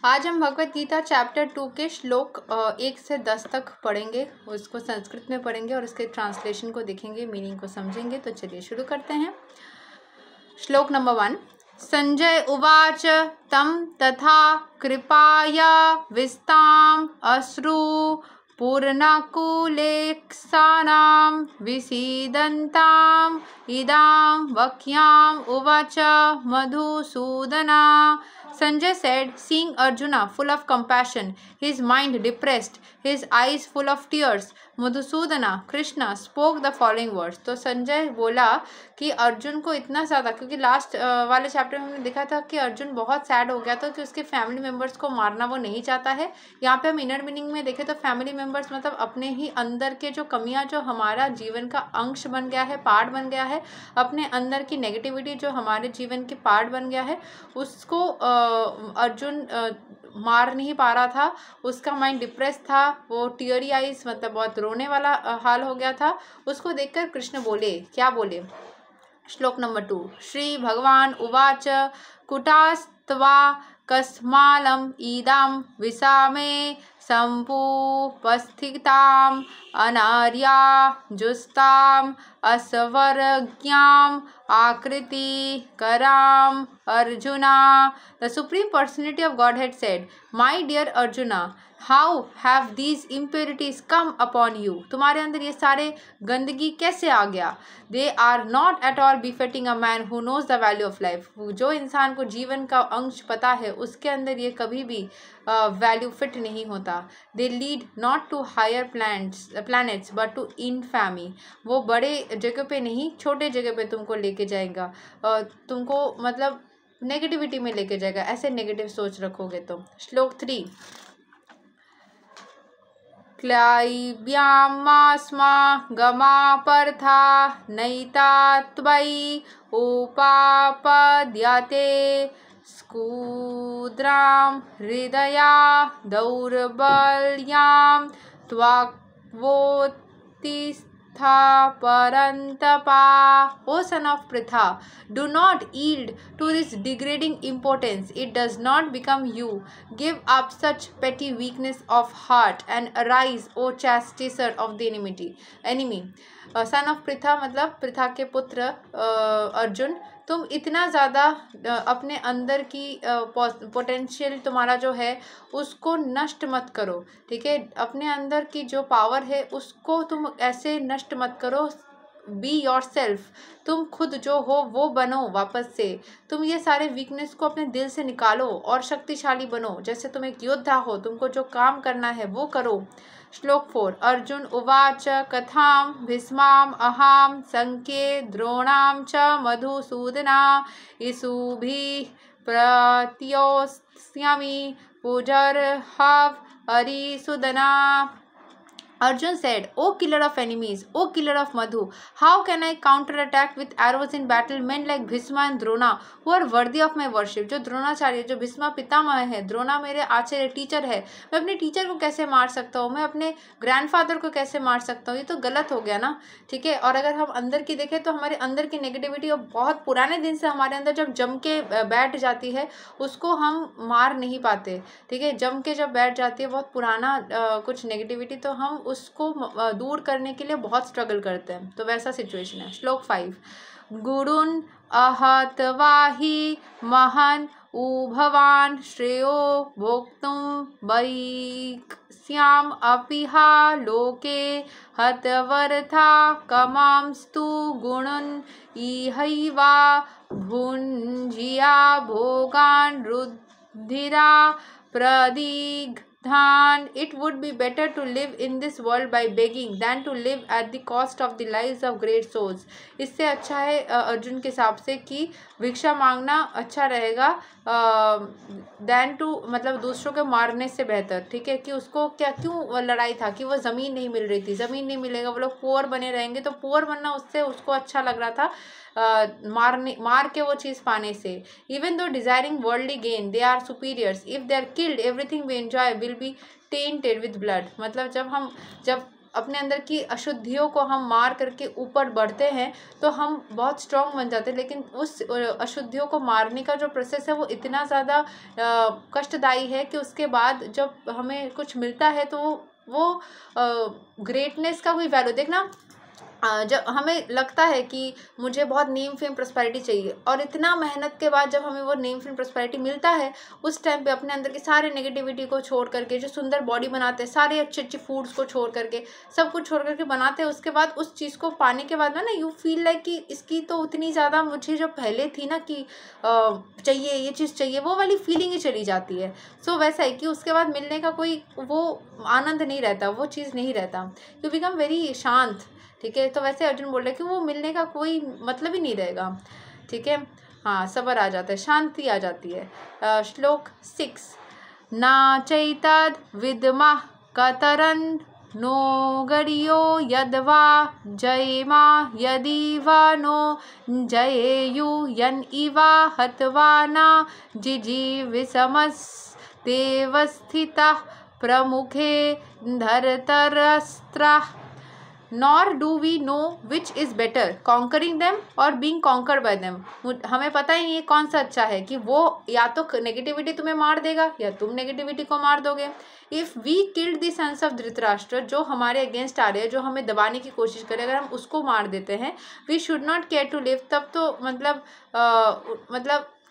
आज हम भगवत गीता चैप्टर 2 के श्लोक 1 से 10 तक पढ़ेंगे। उसको संस्कृत में पढ़ेंगे और उसके ट्रांसलेशन को देखेंगे, मीनिंग को समझेंगे। तो चलिए शुरू करते हैं। श्लोक नंबर 1। संजय उवाच तम तथा कृपाया विस्ताम अश्रु पूर्णाकुलेक्षानां विसीदन्ताम् इदां वक्याम् उवाच Madhusudana. Sanjay said, seeing Arjuna full of compassion, his mind depressed, his eyes full of tears, Madhusudana Krishna spoke the following words. तो संजय बोला कि अर्जुन को इतना ज़्यादा, क्योंकि लास्ट वाले चैप्टर में हमने देखा था कि अर्जुन बहुत सैड हो गया था कि उसके फैमिली मेम्बर्स को मारना वो नहीं चाहता है। यहाँ पे हम इनर मीनिंग में देखें तो फैमिली मेम्बर्स मतलब अपने ही अंदर के जो कमियाँ, जो हमारा जीवन का अंश बन गया है, पार्ट बन गया है, अपने अंदर की नेगेटिविटी जो हमारे जीवन के पार्ट बन गया है, उसको अर्जुन मार नहीं पा रहा था। उसका माइंड डिप्रेस था, वो टीयरी आइज मतलब बहुत रोने वाला हाल हो गया था। उसको देखकर कृष्ण बोले, क्या बोले? श्लोक नंबर 2। श्री भगवान उवाच कुटास्त्वा कस्मालम ईदाम विसामे संपूपस्थिताम अनार्या जुस्ताम असवर्ज्ञाम आकृति कराम Arjuna. The supreme personality of godhead said, my dear Arjuna, how have these impurities come upon you? तुम्हारे अंदर ये सारे गंदगी कैसे आ गया? They are not at all befitting a man who knows the value of life. जो इंसान को जीवन का अंश पता है, उसके अंदर ये कभी भी वैल्यू फिट नहीं होता। They lead not to higher planets but to infamy. वो बड़े जगह पे नहीं, छोटे जगह पे तुमको लेके जाएगा, तुमको मतलब नेगेटिविटी में लेके जाएगा, ऐसे नेगेटिव सोच रखोगे तो। श्लोक 3। क्लैब्यामास्मा गमा पर्था नैता त्वयि उपापद्यते स्कूद्रां हृदया दौर्बल्यां त्वक्वोत्तिष्ठा परन्तपा। O son of Pritha, do not yield to this degrading impotence. It does not become you. Give up such petty weakness of heart and arise, O chastiser of the enemy. Son of Pritha मतलब पृथा के पुत्र अर्जुन, तुम इतना ज़्यादा अपने अंदर की potential तुम्हारा जो है उसको नष्ट मत करो, ठीक है? अपने अंदर की जो पावर है उसको तुम ऐसे नष्ट मत करो। बी योर सेल्फ, तुम खुद जो हो वो बनो वापस से। तुम ये सारे वीकनेस को अपने दिल से निकालो और शक्तिशाली बनो, जैसे तुम एक योद्धा हो, तुमको जो काम करना है वो करो। श्लोक 4। अर्जुन उवाच कथां भीष्माम् अहां संख्ये द्रोणां च Madhusudana इषुभिः प्रत्योत्स्यामि पुजर्हव हरिसूदना। Arjun said, O killer of enemies, O killer of Madhu, how can I counterattack with arrows in battle men like Bhishma and Drona who are worthy of my worship? जो द्रोणाचार्य, जो भीष्मा पितामह है, द्रोणा मेरे आचार्य टीचर है, मैं अपने टीचर को कैसे मार सकता हूँ? मैं अपने ग्रैंडफादर को कैसे मार सकता हूँ? ये तो गलत हो गया ना, ठीक है? और अगर हम अंदर की देखें तो हमारे अंदर की नेगेटिविटी और बहुत पुराने दिन से हमारे अंदर जब जम के बैठ जाती है, उसको हम मार नहीं पाते, ठीक है? जम के जब बैठ जाती है बहुत पुराना कुछ नेगेटिविटी, तो हम उसको दूर करने के लिए बहुत स्ट्रगल करते हैं। तो वैसा सिचुएशन है। श्लोक 5। गुरुन अहत्वाहि महन् उभवान श्रेयो भोक्तुं वैक्ष्याम अपिहा लोके हतवर्था कमांस्तु गुणन् इहैवा भुञ्जिया भोगान् रुधिरा प्रदिग् It would be better to live in this world by begging than to live at the cost of the lives of great souls. इससे अच्छा है अर्जुन के हिसाब से कि भिक्षा मांगना अच्छा रहेगा दैन टू मतलब दूसरों के मारने से बेहतर, ठीक है? कि उसको क्या क्यों लड़ाई था कि वो ज़मीन नहीं मिल रही थी, ज़मीन नहीं मिलेगा, वो लोग पुअर बने रहेंगे, तो पुअर बनना उससे उसको अच्छा लग रहा था मार के वो चीज़ पाने से। Even though desiring worldly gain they are superiors, if they are killed everything we enjoy will be tainted with blood. मतलब जब अपने अंदर की अशुद्धियों को हम मार करके ऊपर बढ़ते हैं तो हम बहुत स्ट्रांग बन जाते हैं, लेकिन उस अशुद्धियों को मारने का जो प्रोसेस है वो इतना ज़्यादा कष्टदायी है कि उसके बाद जब हमें कुछ मिलता है तो वो ग्रेटनेस का कोई वैल्यू देखना। जब हमें लगता है कि मुझे बहुत नेम फेम प्रॉस्पेरिटी चाहिए और इतना मेहनत के बाद जब हमें वो नेम फेम प्रॉस्पेरिटी मिलता है, उस टाइम पे अपने अंदर की सारे नेगेटिविटी को छोड़ करके जो सुंदर बॉडी बनाते हैं, सारे अच्छे अच्छे फूड्स को छोड़ करके, सब कुछ छोड़ करके बनाते हैं, उसके बाद उस चीज़ को पाने के बाद में ना यू फील लाइक कि इसकी तो उतनी ज़्यादा मुझे जो पहले थी ना कि चाहिए, ये चीज़ चाहिए, वो वाली फीलिंग ही चली जाती है। सो वैसा है कि उसके बाद मिलने का कोई वो आनंद नहीं रहता, वो चीज़ नहीं रहता, यू बिकम वेरी शांत। ठीक है, तो वैसे अर्जुन बोल रहे कि वो मिलने का कोई मतलब ही नहीं रहेगा। ठीक है, हाँ, सबर आ जाता है, शांति आ जाती है। श्लोक 6 ना चैतद विद्मा कतरन नो गड़ियो यदवा जयमा यदि वा नो जयेयु यन इवा हत्वा ना जिजीविषमस् देवस्थिता प्रमुखे धरतरस्त्रा nor do we know which is better conquering them or being conquer by them. हमें पता ही नहीं है कौन सा अच्छा है, कि वो या तो नेगेटिविटी तुम्हें मार देगा या तुम नेगेटिविटी को मार दोगे। If we killed the sons of Dhritarashtra, जो हमारे अगेंस्ट आ रहे हैं, जो हमें दबाने की कोशिश करे, अगर हम उसको मार देते हैं, we should not care to live, तब तो मतलब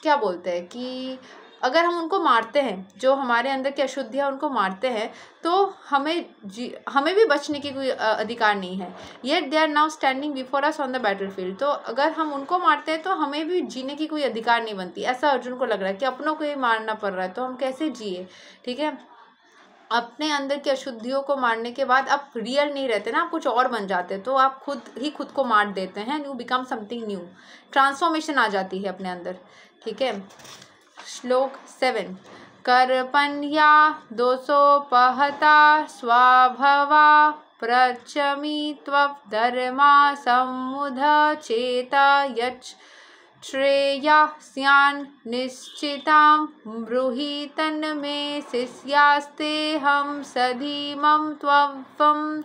क्या बोलते हैं कि अगर हम उनको मारते हैं, जो हमारे अंदर की अशुद्धियाँ उनको मारते हैं, तो हमें भी बचने की कोई अधिकार नहीं है। Yet they are now standing before us on the battlefield, तो अगर हम उनको मारते हैं तो हमें भी जीने की कोई अधिकार नहीं बनती। ऐसा अर्जुन को लग रहा है कि अपनों को ही मारना पड़ रहा है, तो हम कैसे जिए। ठीक है, अपने अंदर की अशुद्धियों को मारने के बाद आप रियल नहीं रहते ना, आप कुछ और बन जाते हैं, तो आप खुद को मार देते हैं, you become something new, transformation आ जाती है अपने अंदर। ठीक है, श्लोक 7 कर्पण्या दोषोपहता स्वाभवा प्रचमी त्वधर्मा समुध चेता यच् श्रेया स्यान् निश्चितां ब्रूहि तन्मे शिष्यास्ते हम सधीमं त्वं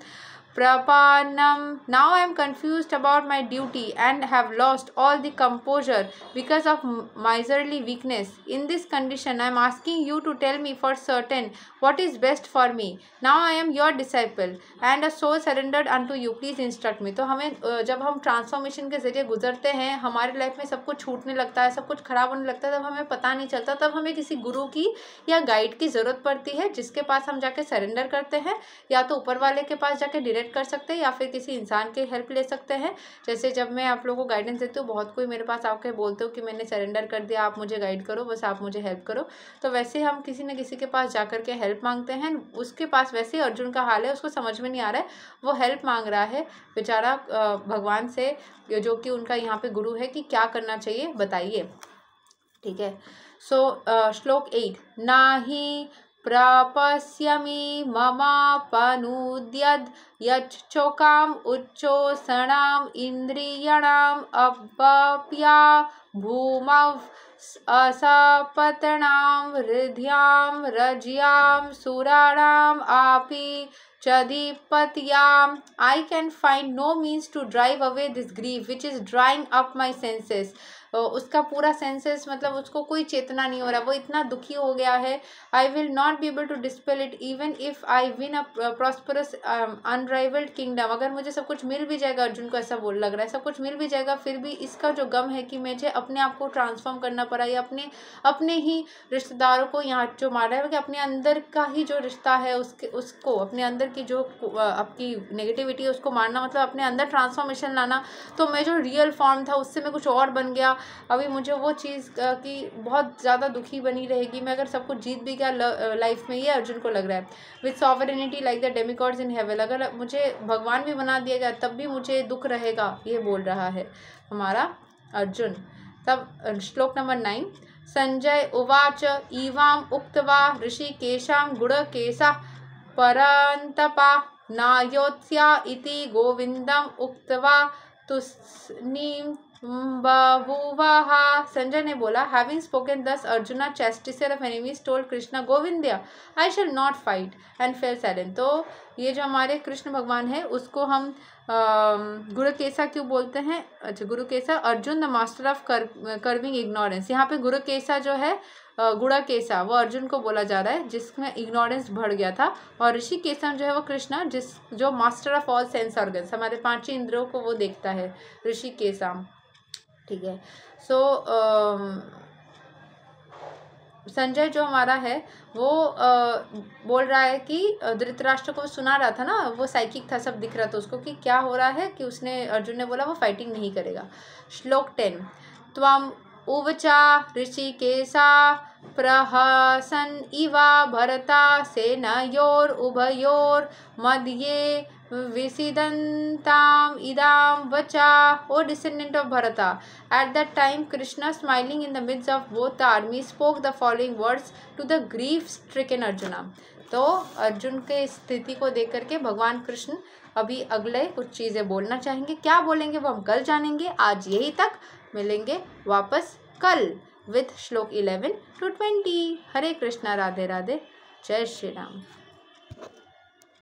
प्रपन्नम। Now I am confused about my duty and have lost all the composure because of miserly weakness. In this condition, I am asking you to tell me for certain what is best for me. Now I am your disciple and a soul surrendered unto you. Please instruct me. तो हमें जब हम transformation के जरिए गुजरते हैं, हमारे life में सब कुछ छूटने लगता है, सब कुछ खराब होने लगता है, तब हमें पता नहीं चलता, तब हमें किसी गुरु की या गाइड की ज़रूरत पड़ती है, जिसके पास हम जाके सरेंडर करते हैं, या तो ऊपर वाले के पास जाके डायरेक्ट कर सकते हैं या फिर किसी इंसान की हेल्प ले सकते हैं। जैसे जब मैं आप लोगों को गाइडेंस देती हूँ, बहुत कोई मेरे पास आके बोलते हो कि मैंने सरेंडर कर दिया, आप मुझे गाइड करो, बस आप मुझे हेल्प करो। तो वैसे हम किसी न किसी के पास जाकर के हेल्प मांगते हैं। उसके पास वैसे ही अर्जुन का हाल है, उसको समझ में नहीं आ रहा है, वो हेल्प मांग रहा है बेचारा भगवान से, जो कि उनका यहाँ पे गुरु है, कि क्या करना चाहिए बताइए। ठीक है, सो श्लोक 8 नाही प्रपश्यमि ममापनुद्यद् यच्चोकाम उच्चोषणाम इंद्रियाणाम अवप्या भूमव असपतनाम हृदयाम रज्याम सुराणाम आपि चधिपत्याम। I can find no means to drive away this grief which is drying up my senses. उसका पूरा सेंसेस मतलब उसको कोई चेतना नहीं हो रहा, वो इतना दुखी हो गया है। I will not be able to dispel it even if I win a prosperous unrivalled kingdom. अगर मुझे सब कुछ मिल भी जाएगा, अर्जुन को ऐसा बोल लग रहा है, सब कुछ मिल भी जाएगा, फिर भी इसका जो गम है कि मुझे अपने आप को ट्रांसफॉर्म करना पड़ा, या अपने ही रिश्तेदारों को यहाँ जो मार रहा है, कि अपने अंदर का ही जो रिश्ता है उसको अपने अंदर की जो आपकी नेगेटिविटी है उसको मारना, मतलब अपने अंदर ट्रांसफॉर्मेशन लाना। तो मैं जो रियल फॉर्म था उससे मैं कुछ और बन गया, अभी मुझे वो चीज़ की बहुत ज़्यादा दुखी बनी रहेगी। मैं अगर सब कुछ जीत भी गया लाइफ में, ये अर्जुन को लग रहा है। With sovereignty like the demigods in heaven, अगर मुझे भगवान भी बना दिया गया तब भी मुझे दुख रहेगा, ये बोल रहा है हमारा अर्जुन। तब श्लोक नंबर 9 संजय उवाच इवाम उक्त्वा ऋषिकेशां गुणकेशा परन्तपा नायोत्स्या इति गोविंदम उक्त्वा तुस्नीं बभूवः। संजय ने बोला, having spoken thus Arjuna chastiser of enemies told Krishna Govinda I shall not fight and fell silent. तो ये जो हमारे कृष्ण भगवान है उसको हम गुरुकेसा क्यों बोलते हैं? अच्छा, Gudakesha, Arjun the master of curbing ignorance. यहाँ पे गुरुकेसा जो है गुड़ाकेसा वो अर्जुन को बोला जा रहा है जिसमें इग्नोरेंस बढ़ गया था, और ऋषिकेशम जो है वो कृष्णा जो master of all sense organs, हमारे पांचों इंद्रियों को वो देखता है, ऋषिकेशम। ठीक है। सो संजय जो हमारा है वो बोल रहा है कि धृतराष्ट्र को सुना रहा था ना, वो साइकिक था, सब दिख रहा था उसको कि क्या हो रहा है, कि उसने अर्जुन ने बोला वो फाइटिंग नहीं करेगा। श्लोक 10 त्वम उवचा ऋषिकेशा प्रहसन इवा भरता सेनयोर उभयोर मध्ये विसीदन्ताम इदाम वचा। O descendant of Bharata, at that time Krishna, smiling in the midst of both the armies, spoke the following words to the grief-stricken Arjuna। तो अर्जुन के स्थिति को देख करके भगवान कृष्ण अभी अगले कुछ चीज़ें बोलना चाहेंगे। क्या बोलेंगे वो हम कल जानेंगे। आज यही तक, मिलेंगे वापस कल विथ श्लोक 11 to 20। हरे कृष्णा, राधे राधे, जय श्री राम।